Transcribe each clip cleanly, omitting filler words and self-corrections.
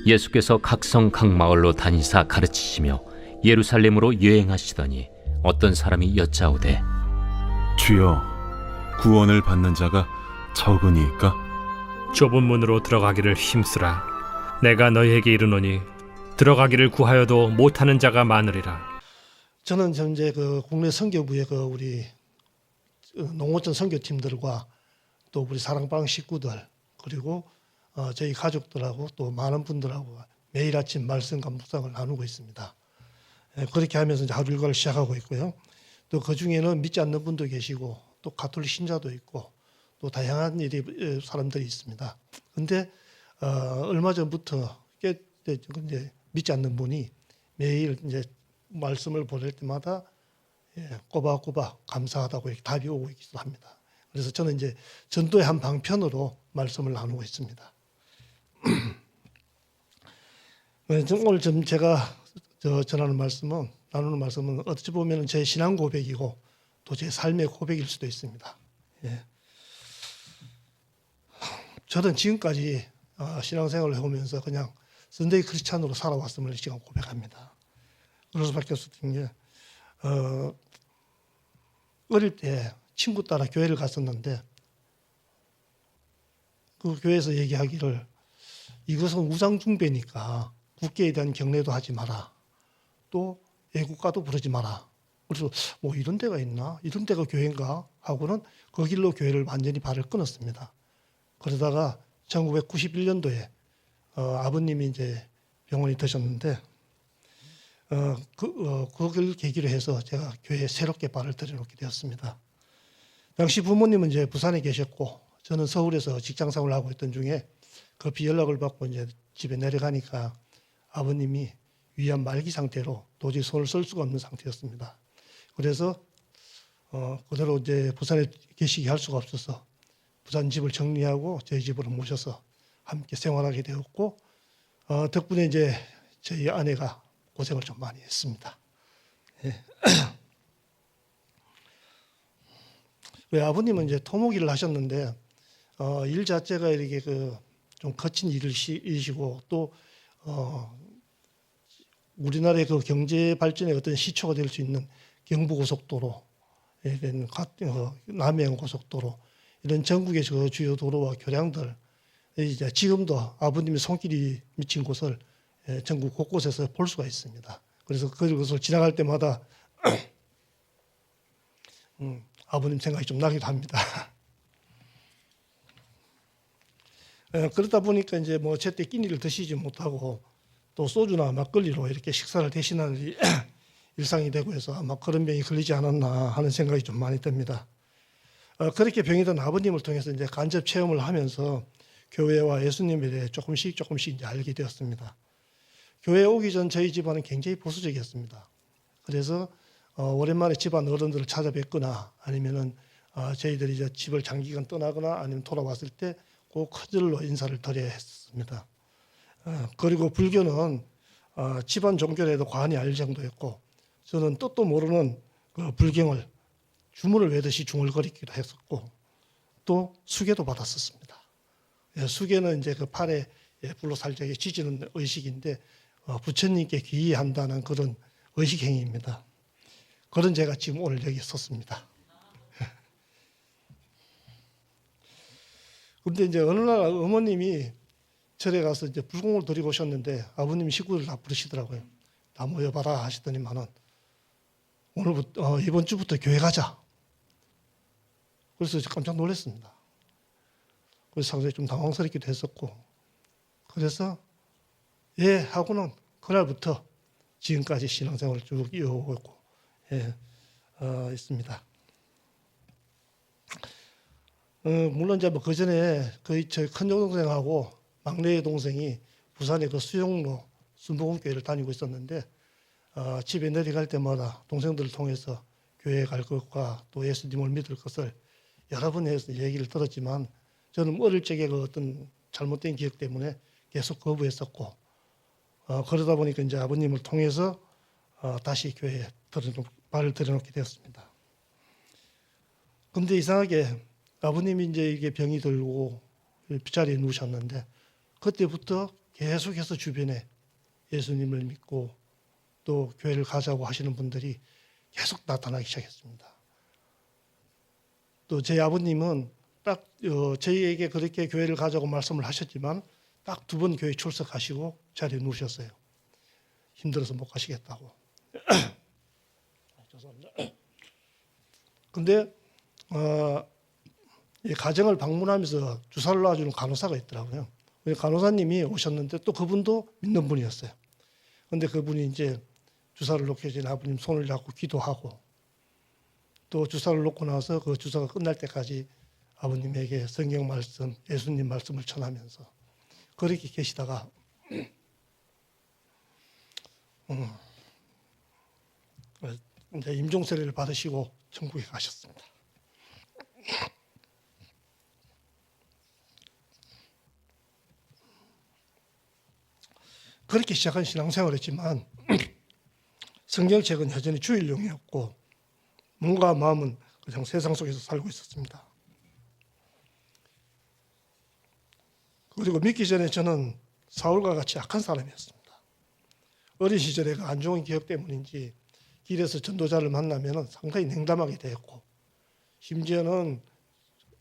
예수께서 각성 각 마을로 다니사 가르치시며 예루살렘으로 여행하시더니 어떤 사람이 여짜오되 주여, 구원을 받는 자가 적으니까? 좁은 문으로 들어가기를 힘쓰라. 내가 너희에게 이르노니 들어가기를 구하여도 못하는 자가 많으리라. 저는 현재 그 국내 선교부의 그 우리 농어촌 선교팀들과 또 우리 사랑방 식구들 그리고 저희 가족들하고 또 많은 분들하고 매일 아침 말씀과 묵상을 나누고 있습니다. 그렇게 하면서 이제 하루 일과를 시작하고 있고요. 또 그 중에는 믿지 않는 분도 계시고 또 가톨릭 신자도 있고 또 다양한 사람들이 있습니다. 근데 얼마 전부터 이제 믿지 않는 분이 매일 이제 말씀을 보낼 때마다 꼬박꼬박 감사하다고 이렇게 답이 오고 있기도 합니다. 그래서 저는 이제 전도의 한 방편으로 말씀을 나누고 있습니다. 오늘 좀 제가 나누는 말씀은 어찌 보면 제 신앙 고백이고 또 제 삶의 고백일 수도 있습니다. 저는 지금까지 신앙생활을 해오면서 그냥 선데이 크리스찬으로 살아왔음을 지금 고백합니다. 그럴 수밖에 없었던 게 어릴 때 친구 따라 교회를 갔었는데 그 교회에서 얘기하기를 이것은 우상숭배니까 국계에 대한 경례도 하지 마라. 또 애국가도 부르지 마라. 그래서 뭐 이런 데가 있나? 이런 데가 교회인가? 하고는 그 길로 교회를 완전히 발을 끊었습니다. 그러다가 1991년도에 아버님이 이제 병원이 드셨는데 그걸 계기로 해서 제가 교회에 새롭게 발을 들여놓게 되었습니다. 당시 부모님은 이제 부산에 계셨고 저는 서울에서 직장 생활을 하고 있던 중에 급히 연락을 받고 이제 집에 내려가니까 아버님이 위암 말기 상태로 도저히 손을 쓸 수가 없는 상태였습니다. 그래서 그대로 이제 부산에 계시게 할 수가 없어서 부산 집을 정리하고 저희 집으로 모셔서 함께 생활하게 되었고 덕분에 이제 저희 아내가 고생을 좀 많이 했습니다. 왜 아버님은 이제 토목일을 하셨는데 일 자체가 이렇게 좀 거친 일이시고 또 우리나라의 그 경제 발전의 어떤 시초가 될 수 있는 경부고속도로, 남해안고속도로 이런 전국의 저 주요 도로와 교량들 이제 지금도 아버님의 손길이 미친 곳을 전국 곳곳에서 볼 수가 있습니다. 그래서 그것을 지나갈 때마다 아버님 생각이 좀 나기도 합니다. 그러다 보니까 이제 뭐 제때 끼니를 드시지 못하고 또 소주나 막걸리로 이렇게 식사를 대신하는 일상이 되고 해서 아마 그런 병이 걸리지 않았나 하는 생각이 좀 많이 듭니다. 그렇게 병이 든 아버님을 통해서 이제 간접 체험을 하면서 교회와 예수님에 대해 조금씩 이제 알게 되었습니다. 교회에 오기 전 저희 집안은 굉장히 보수적이었습니다. 그래서 오랜만에 집안 어른들을 찾아뵙거나 아니면은 저희들이 이제 집을 장기간 떠나거나 아니면 돌아왔을 때 꼭 큰절로 인사를 드려야 했습니다. 그리고 불교는 집안 종교에도 관이 알 정도였고 저는 뜻도 모르는 그 불경을 주문을 외듯이 중얼거리기도 했었고 또 수계도 받았었습니다. 수계는 이제 그 팔에 불로 살짝 찢는 의식인데 부처님께 귀의한다는 그런 의식 행위입니다. 그런 제가 지금 오늘 여기 섰습니다. 근데 이제 어느 날 어머님이 절에 가서 이제 불공을 드리고 오셨는데 아버님이 식구들 다 부르시더라고요. 다 모여봐라 하시더니만은 오늘부터 이번 주부터 교회 가자. 그래서 깜짝 놀랐습니다. 그래서 상당히 좀 당황스럽기도 했었고 그래서 예 하고는 그날부터 지금까지 신앙생활을 쭉 이어오고 있고 있습니다. 물론 이제 뭐 그 전에 저희 큰 동생하고 막내 동생이 부산의 그 수영로 순복음교회를 다니고 있었는데 집에 내려갈 때마다 동생들을 통해서 교회에 갈 것과 또 예수님을 믿을 것을 여러 번 해서 얘기를 들었지만 저는 어릴 적에 그 어떤 잘못된 기억 때문에 계속 거부했었고 그러다 보니까 이제 아버님을 통해서 다시 교회에 발을 들여놓게 되었습니다. 근데 이상하게 아버님이 이제 이게 병이 들고 빗자리에 누우셨는데 그때부터 계속해서 주변에 예수님을 믿고 또 교회를 가자고 하시는 분들이 계속 나타나기 시작했습니다. 또 제 아버님은 딱 저희에게 그렇게 교회를 가자고 말씀을 하셨지만 딱 2번 교회 출석하시고 자리에 누우셨어요. 힘들어서 못 가시겠다고. 죄송합니다. 근데 이 가정을 방문하면서 주사를 놔주는 간호사가 있더라고요. 간호사님이 오셨는데 또 그분도 믿는 분이었어요. 근데 그분이 이제 주사를 놓기 전에 아버님 손을 잡고 기도하고 또 주사를 놓고 나서 그 주사가 끝날 때까지 아버님에게 성경 말씀, 예수님 말씀을 전하면서 그렇게 계시다가 이제 임종세례를 받으시고 천국에 가셨습니다. 그렇게 시작한 신앙생활이었지만 성경책은 여전히 주일용이었고 몸과 마음은 그냥 세상 속에서 살고 있었습니다. 그리고 믿기 전에 저는 사울과 같이 악한 사람이었습니다. 어린 시절에 그 안 좋은 기억 때문인지 길에서 전도자를 만나면 상당히 냉담하게 되었고 심지어는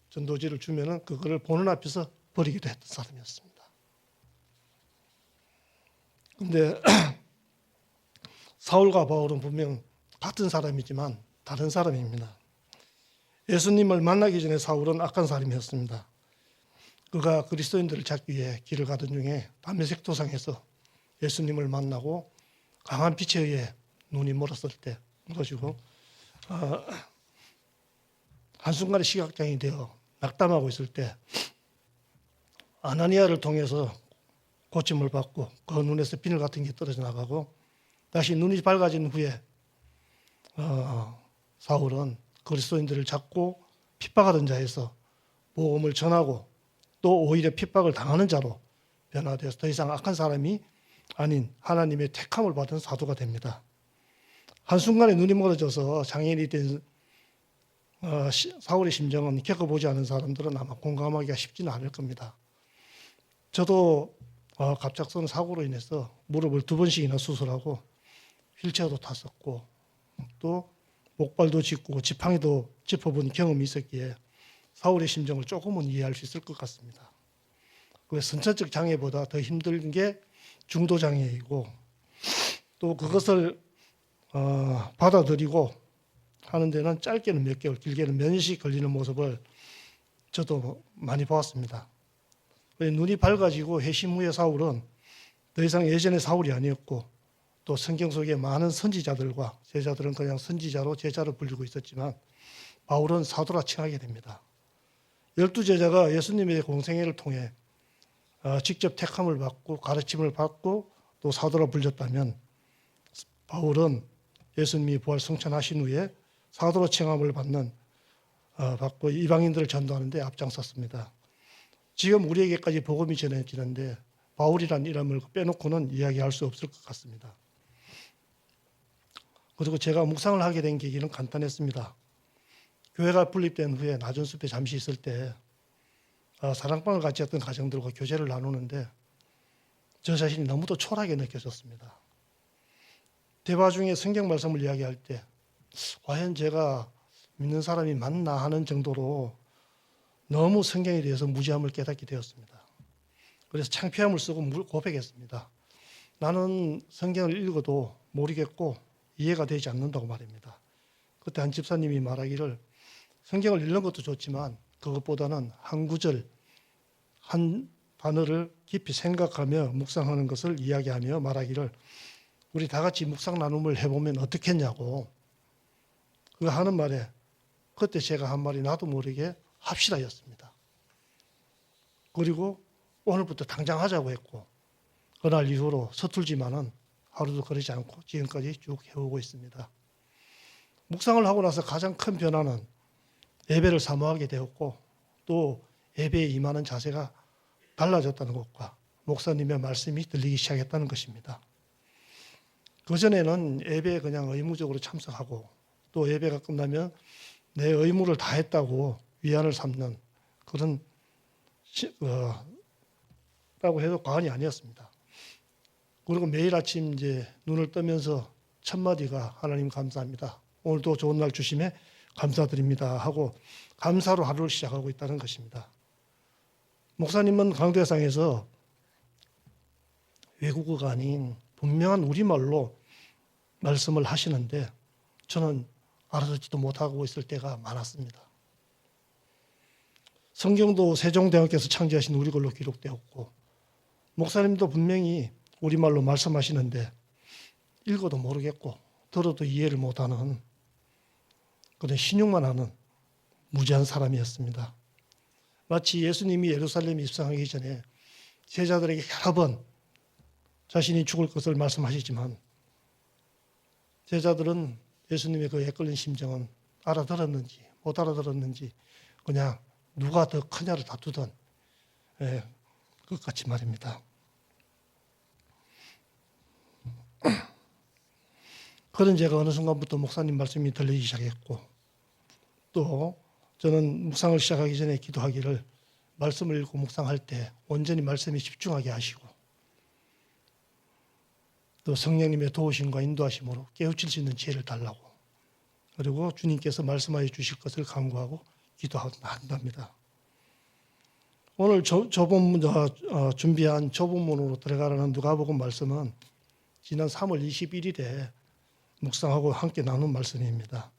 전도지를 주면 그거를 보는 앞에서 버리기도 했던 사람이었습니다. 그런데 사울과 바울은 분명 같은 사람이지만 다른 사람입니다. 예수님을 만나기 전에 사울은 악한 사람이었습니다. 그가 그리스도인들을 잡기 위해 길을 가던 중에 담메색 도상에서 예수님을 만나고 강한 빛에 의해 눈이 멀어지고 한순간에 시각장애인이 되어 낙담하고 있을 때 아나니아를 통해서 고침을 받고 그 눈에서 비늘 같은 게 떨어져 나가고 다시 눈이 밝아진 후에 사울은 그리스도인들을 잡고 핍박하던 자에서 복음을 전하고 또 오히려 핍박을 당하는 자로 변화되어서 더 이상 악한 사람이 아닌 하나님의 택함을 받은 사도가 됩니다. 한순간에 눈이 멀어져서 장애인이 된 사울의 심정은 겪어보지 않은 사람들은 아마 공감하기가 쉽지는 않을 겁니다. 저도 갑작스러운 사고로 인해서 무릎을 2번씩이나 수술하고 휠체어도 탔었고 또 목발도 짚고 지팡이도 짚어본 경험이 있었기에 사울의 심정을 조금은 이해할 수 있을 것 같습니다. 선천적 장애보다 더 힘든 게 중도 장애이고 또 그것을 받아들이고 하는 데는 짧게는 몇 개월, 길게는 몇 년씩 걸리는 모습을 저도 많이 보았습니다. 눈이 밝아지고 회심 후에 사울은 더 이상 예전의 사울이 아니었고 또 성경 속에 많은 선지자들과 제자들은 그냥 선지자로 제자로 불리고 있었지만 바울은 사도라 칭하게 됩니다. 12제자가 예수님의 공생애를 통해 직접 택함을 받고 가르침을 받고 또 사도라 불렸다면 바울은 예수님이 부활 성천하신 후에 사도로 칭함을 받고 이방인들을 전도하는 데 앞장섰습니다. 지금 우리에게까지 복음이 전해지는데 바울이라는 이름을 빼놓고는 이야기할 수 없을 것 같습니다. 그리고 제가 묵상을 하게 된 계기는 간단했습니다. 교회가 분립된 후에 낮은 숲에 잠시 있을 때 사랑방을 같이 했던 가정들과 교제를 나누는데 저 자신이 너무도 초라하게 느껴졌습니다. 대화 중에 성경 말씀을 이야기할 때 과연 제가 믿는 사람이 맞나 하는 정도로 너무 성경에 대해서 무지함을 깨닫게 되었습니다. 그래서 창피함을 쓰고 고백했습니다. 나는 성경을 읽어도 모르겠고 이해가 되지 않는다고 말입니다. 그때 한 집사님이 말하기를 성경을 읽는 것도 좋지만 그것보다는 한 구절, 한 단어를 깊이 생각하며 묵상하는 것을 이야기하며 말하기를 우리 다 같이 묵상 나눔을 해보면 어떻겠냐고 그 하는 말에 그때 제가 한 말이 나도 모르게 합시다였습니다. 그리고 오늘부터 당장 하자고 했고 그날 이후로 서툴지만은 하루도 그러지 않고 지금까지 쭉 해오고 있습니다. 묵상을 하고 나서 가장 큰 변화는 예배를 사모하게 되었고 또 예배에 임하는 자세가 달라졌다는 것과 목사님의 말씀이 들리기 시작했다는 것입니다. 그전에는 예배에 그냥 의무적으로 참석하고 또 예배가 끝나면 내 의무를 다했다고 위안을 삼는 그런 했다고 해도 과언이 아니었습니다. 그리고 매일 아침 이제 눈을 뜨면서 첫 마디가 하나님 감사합니다. 오늘도 좋은 날 주심에 감사드립니다 하고 감사로 하루를 시작하고 있다는 것입니다. 목사님은 강대상에서 외국어가 아닌 분명한 우리말로 말씀을 하시는데 저는 알아듣지도 못하고 있을 때가 많았습니다. 성경도 세종대왕께서 창제하신 우리글로 기록되었고 목사님도 분명히 우리말로 말씀하시는데 읽어도 모르겠고 들어도 이해를 못하는 그런 신용만 하는 무지한 사람이었습니다. 마치 예수님이 예루살렘에 입성하기 전에 제자들에게 여러 번 자신이 죽을 것을 말씀하시지만 제자들은 예수님의 그 애끓는 심정은 알아들었는지 못 알아들었는지 그냥 누가 더 크냐를 다투던 것 같이 말입니다. 그런 제가 어느 순간부터 목사님 말씀이 들리기 시작했고 또 저는 묵상을 시작하기 전에 기도하기를 말씀을 읽고 묵상할 때 온전히 말씀에 집중하게 하시고 또 성령님의 도우심과 인도하심으로 깨우칠 수 있는 지혜를 달라고 그리고 주님께서 말씀하여 주실 것을 간구하고 기도한답니다. 오늘 준비한 조본문으로 들어가라는 누가복음 말씀은 지난 3월 21일에 묵상하고 함께 나눈 말씀입니다.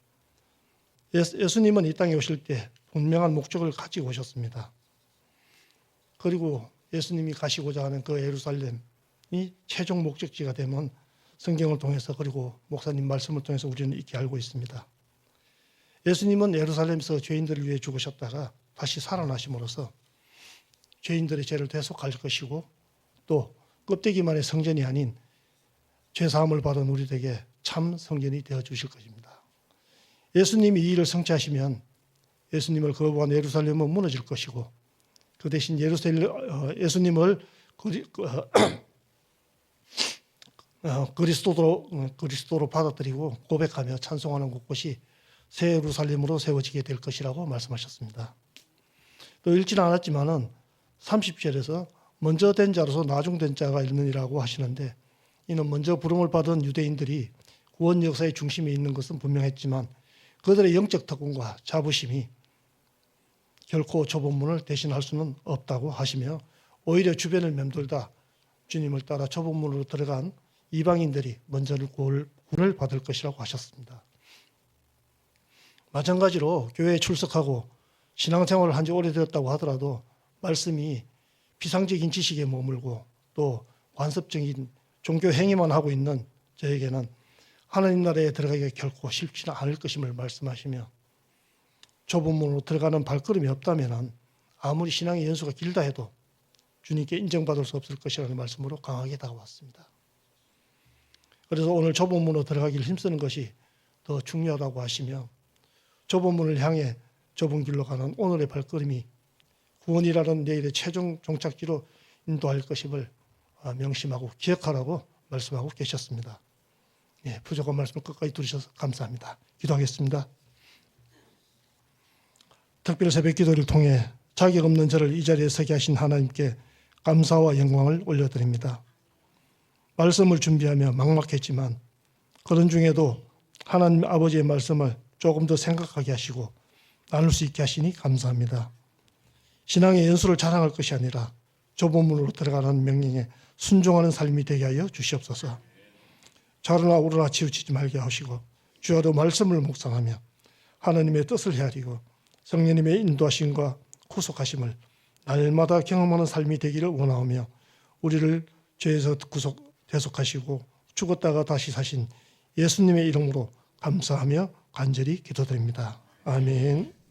예수님은 이 땅에 오실 때 분명한 목적을 가지고 오셨습니다. 그리고 예수님이 가시고자 하는 그 예루살렘이 최종 목적지가 되면 성경을 통해서 그리고 목사님 말씀을 통해서 우리는 익히 알고 있습니다. 예수님은 예루살렘에서 죄인들을 위해 죽으셨다가 다시 살아나심으로써 죄인들의 죄를 대속할 것이고 또 껍데기만의 성전이 아닌 죄사함을 받은 우리에게 참 성전이 되어주실 것입니다. 예수님이 이 일을 성취하시면 예수님을 거부한 예루살렘은 무너질 것이고 그 대신 예수님을 그리스도로 받아들이고 고백하며 찬송하는 곳곳이 새 예루살렘으로 세워지게 될 것이라고 말씀하셨습니다. 또 읽지는 않았지만은 30절에서 먼저 된 자로서 나중된 자가 있느니라고 하시는데 이는 먼저 부름을 받은 유대인들이 구원 역사의 중심에 있는 것은 분명했지만 그들의 영적 특권과 자부심이 결코 조본문을 대신할 수는 없다고 하시며 오히려 주변을 맴돌다 주님을 따라 조본문으로 들어간 이방인들이 먼저 구원을 받을 것이라고 하셨습니다. 마찬가지로 교회에 출석하고 신앙생활을 한 지 오래되었다고 하더라도 말씀이 피상적인 지식에 머물고 또 관습적인 종교 행위만 하고 있는 저에게는 하나님 나라에 들어가기가 결코 쉽지는 않을 것임을 말씀하시며 좁은 문으로 들어가는 발걸음이 없다면 아무리 신앙의 연수가 길다 해도 주님께 인정받을 수 없을 것이라는 말씀으로 강하게 다가왔습니다. 그래서 오늘 좁은 문으로 들어가기를 힘쓰는 것이 더 중요하다고 하시며 좁은 문을 향해 좁은 길로 가는 오늘의 발걸음이 구원이라는 내일의 최종 종착지로 인도할 것임을 명심하고 기억하라고 말씀하고 계셨습니다. 예, 부족한 말씀을 끝까지 들으셔서 감사합니다. 기도하겠습니다. 특별 새벽 기도를 통해 자격 없는 저를 이 자리에 서게 하신 하나님께 감사와 영광을 올려드립니다. 말씀을 준비하며 막막했지만 그런 중에도 하나님 아버지의 말씀을 조금 더 생각하게 하시고 나눌 수 있게 하시니 감사합니다. 신앙의 연수를 자랑할 것이 아니라 좁은 문으로 들어가는 명령에 순종하는 삶이 되게 하여 주시옵소서. 좌로나 우로나 치우치지 말게 하시고 주야로 말씀을 묵상하며 하나님의 뜻을 헤아리고 성령님의 인도하심과 구속하심을 날마다 경험하는 삶이 되기를 원하오며 우리를 죄에서 대속하시고 죽었다가 다시 사신 예수님의 이름으로 감사하며 간절히 기도드립니다. 아멘.